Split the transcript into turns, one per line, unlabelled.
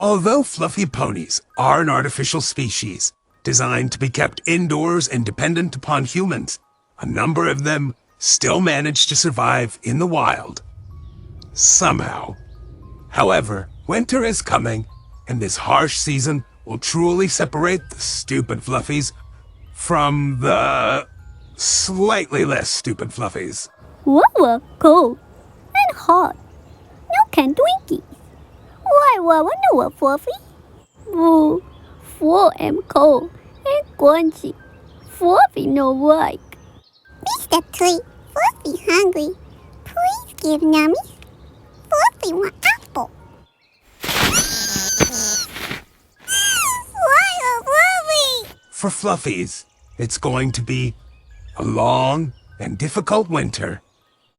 Although fluffy ponies are an artificial species, designed to be kept indoors and dependent upon humans, a number of them still manage to survive in the wild. Somehow. However, winter is coming, and this harsh season will truly separate the stupid fluffies from the slightly less stupid fluffies.
Whoa, cold and hot. No can Twinkies. Why, no, Fluffy? Woo, full and cold and crunchy. Fluffy no like.
Mr. Tree, Fluffy hungry. Please give nummies. Fluffy want apple. Why a Fluffy?
For fluffies, it's going to be a long and difficult winter.